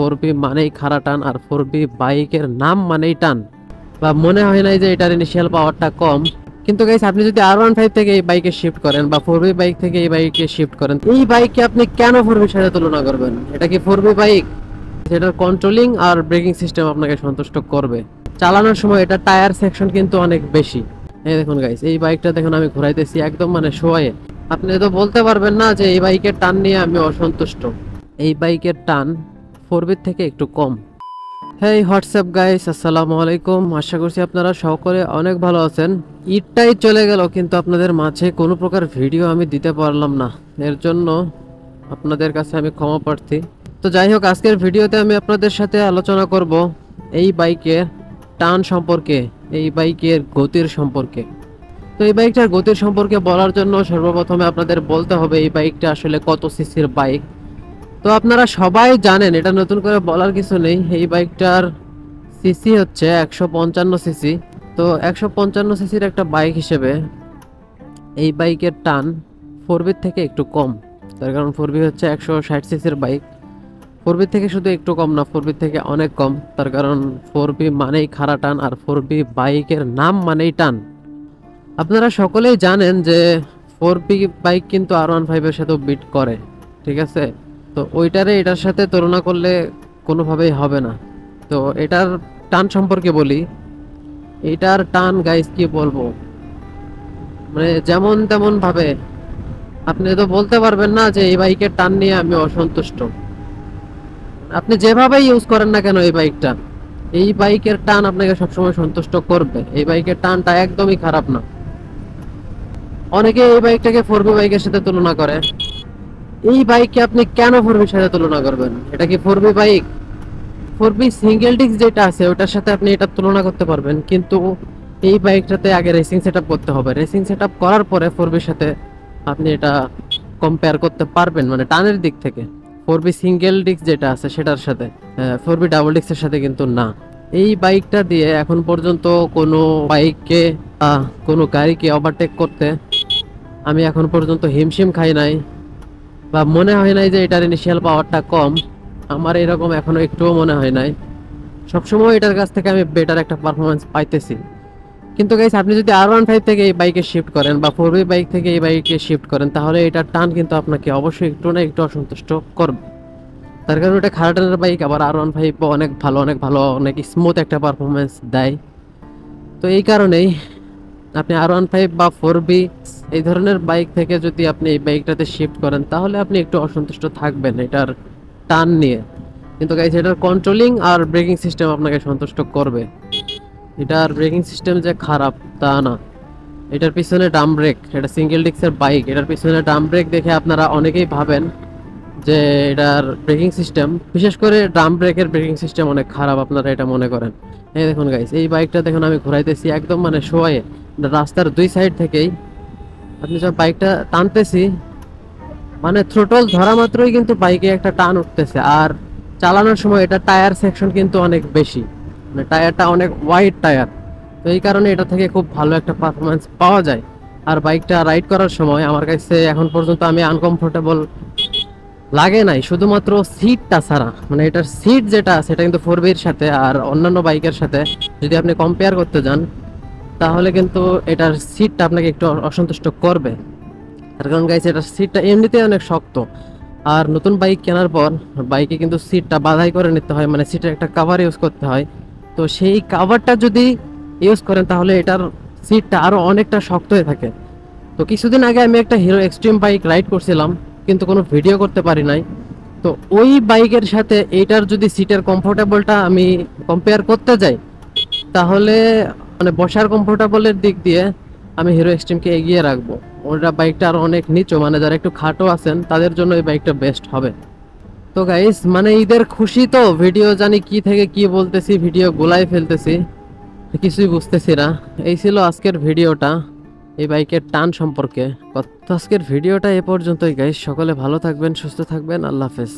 4B মানেই খাড়া টান, আর 4B বাইকের নাম মানেই টান। বা মনে হয় নাই যে এটার ইনিশিয়াল পাওয়ারটা কম। কিন্তু গাইস, আপনি যদি R15 থেকে এই বাইকে শিফট করেন বা 4B বাইক থেকে এই বাইকে শিফট করেন, এই বাইককে আপনি কেন 4B সাথে তুলনা করবেন? এটা কি 4B বাইক? এটার কন্ট্রোলিং আর ব্রেকিং সিস্টেম আপনাকে সন্তুষ্ট করবে। চালানোর সময় এটা টায়ার সেকশন কিন্তু অনেক বেশি। এই দেখুন গাইস, এই বাইকটা দেখুন আমি ঘোরাইতেছি একদম মানে শোয়ে। আপনি তো বলতে পারবেন না যে এই বাইকের টান নিয়ে আমি অসন্তুষ্ট। এই বাইকের টান 4B থেকে একটু কম। হেই হোয়াটসঅ্যাপ গাইস, আসসালামু আলাইকুম। আশা করছি আপনারা সকলে অনেক ভালো আছেন। ঈদটাই চলে গেল, কিন্তু আপনাদের মাঝে কোনো প্রকার ভিডিও আমি দিতে পারলাম না। এর জন্য আপনাদের কাছে আমি ক্ষমা প্রার্থী। তো যাই হোক, আজকের ভিডিওতে আমি আপনাদের সাথে আলোচনা করব এই বাইকের টান সম্পর্কে, এই বাইকের গতির সম্পর্কে। তো এই বাইকটার গতির সম্পর্কে বলার জন্য সর্বপ্রথমে আপনাদের বলতে হবে এই বাইকটা আসলে কত সিসির বাইক। তো আপনারা সবাই জানেন, এটা নতুন করে বলার কিছু নেই। এই বাইকটার সিসি হচ্ছে 155 সিসি। তো 155 সিসির একটা বাইক হিসেবে এই বাইকের টান 4B থেকে একটু কম। তার কারণ 4B হচ্ছে 160 সিসির বাইক। 4B থেকে শুধু একটু কম না, 4B থেকে অনেক কম। তার কারণ 4B মানেই খাড়া টান, আর 4B বাইকের নাম মানেই টান। আপনারা সকলেই জানেন যে 4B বাইক কিন্তু R15 এর সাথেও বিট করে, ঠিক আছে? তো ওইটারে এটার সাথে তুলনা করলে কোনোভাবেই হবে না। তো এটার টান সম্পর্কে বলি। এটার টান গাইস কি বলবো, মানে যেমন তেমন ভাবে আপনি তো বলতে পারবেন না যে এই বাইকের টান নিয়ে আমি অসন্তুষ্ট। আপনি যেভাবে ইউজ করেন না কেন এই বাইকটা, এই বাইকের টান আপনাকে সবসময় সন্তুষ্ট করবে। এই বাইকের টানটা একদমই খারাপ না। অনেকে এই বাইকটাকে 4B বাইকের সাথে তুলনা করে। এই বাইককে আপনি কেন 4B সাথে তুলনা করবেন? এটা কি 4B bike? 4B single disc যেটা আছে ওটার সাথে আপনি এটা তুলনা করতে পারবেন, কিন্তু এই বাইকটাতে আগে রেসিং সেটআপ করতে হবে। রেসিং সেটআপ করার পরে 4Bর সাথে আপনি এটা কম্পেয়ার করতে পারবেন, মানে টানের দিক থেকে। 4B সিঙ্গেল ডিস্ক যেটা আছে সেটার সাথে, 4B ডাবল ডিস্কের সাথে কিন্তু না। এই বাইকটা দিয়ে এখন পর্যন্ত কোনো বাইককে কোনো গাড়িকে ওভারটেক করতে আমি এখন পর্যন্ত হিমশিম খাই নাই, বা মনে হয় নাই যে এটার ইনিশিয়াল পাওয়ারটা কম। আমার এরকম এখনো একটুও মনে হয় নাই। সবসময় এটার কাছ থেকে আমি বেটার একটা পারফরমেন্স পাইতেছি। কিন্তু গাইস, আপনি যদি R15 থেকে এই বাইকে শিফট করেন বা 4B বাইক থেকে এই বাইকে শিফট করেন, তাহলে এটার টান কিন্তু আপনাকে অবশ্যই একটু না একটু অসন্তুষ্ট করবে। তার কারণ এটা খাড়া টানের বাইক, আবার R15 অনেক ভালো অনেক স্মুথ একটা পারফরমেন্স দেয়। তো এই কারণেই আপনি R15 বা 4B এই ধরনের বাইক থেকে যদি আপনি এই বাইকটাতে শিফট করেন, তাহলে আপনি একটু অসন্তুষ্ট থাকবেন এটার টান নিয়ে। কিন্তু গাইস, এটার কন্ট্রোলিং আর ব্রেকিং সিস্টেম আপনাকে সন্তুষ্ট করবে। এটার ব্রেকিং সিস্টেম যে খারাপ তা না। এটার পিছনে ডাম ব্রেক, এটা সিঙ্গেল ডিস্কের বাইক, এটার পিছনে ডাম ব্রেক দেখে আপনারা অনেকেই ভাবেন যে এটার ব্রেকিং সিস্টেম, বিশেষ করে ডাম ব্রেকের ব্রেকিং সিস্টেম অনেক খারাপ, আপনারা এটা মনে করেন। এই দেখুন গাইস, এই বাইকটা দেখুন আমি ঘোরাইতেছি একদম মানে শোয়ে। রাস্তার দুই সাইড থেকেই আপনি যখন বাইকটা টানতেছি, মানে থ্রোটল ধরা মাত্রই কিন্তু বাইকে একটা টান উঠতেছে। আর চালানোর সময় এটা টায়ার সেকশন কিন্তু অনেক বেশি, মানে টায়ারটা অনেক ওয়াইড টায়ার। তো এই কারণে এটা থেকে খুব ভালো একটা পারফরমেন্স পাওয়া যায়। আর বাইকটা রাইড করার সময় আমার কাছে এখন পর্যন্ত আমি আনকমফোর্টেবল লাগে নাই, শুধুমাত্র সিটটা ছাড়া। মানে এটার সিট যেটা আছে এটা কিন্তু 4Bর সাথে আর অন্যান্য বাইকের সাথে যদি আপনি কম্পেয়ার করতে যান, তাহলে কিন্তু এটার সিটটা আপনাকে একটু অসন্তুষ্ট করবে। তার কারণ গাইস, এটার সিটটা এমনিতেই অনেক শক্ত। আর নতুন বাইক কেনার পর বাইকে কিন্তু সিটটা বাধাই করে নিতে হয়, মানে সিটের একটা কাভার ইউজ করতে হয়। তো সেই কাভারটা যদি ইউজ করেন, তাহলে এটার সিটটা আরও অনেকটা শক্ত হয়ে থাকে। তো কিছুদিন আগে আমি একটা হিরো এক্সট্রিম বাইক রাইড করছিলাম, কিন্তু কোনো ভিডিও করতে পারি নাই। তো ওই বাইকের সাথে এইটার যদি সিটের কমফোর্টেবলটা আমি কম্পেয়ার করতে যাই, তাহলে মানে বসার কমফোর্টেবলের দিক দিয়ে আমি হিরো এক্সট্রিমকে এগিয়ে রাখবো। ওটা বাইকটা আরো অনেক নিচু, মানে যারা একটু খাটো আছেন তাদের জন্য এই বাইকটা বেস্ট হবে। তো গাইস, মানে ঈদের খুশি তো ভিডিও জানি কি থেকে কি বলতেছি, ভিডিও গোলাই ফেলতেছি, কিছুই বুঝতেছি না। এই ছিল আজকের ভিডিওটা এই বাইকের টান সম্পর্কে। তো আজকের ভিডিওটা এ পর্যন্তই গাইস। সকলে ভালো থাকবেন, সুস্থ থাকবেন। আল্লাহ হাফেজ।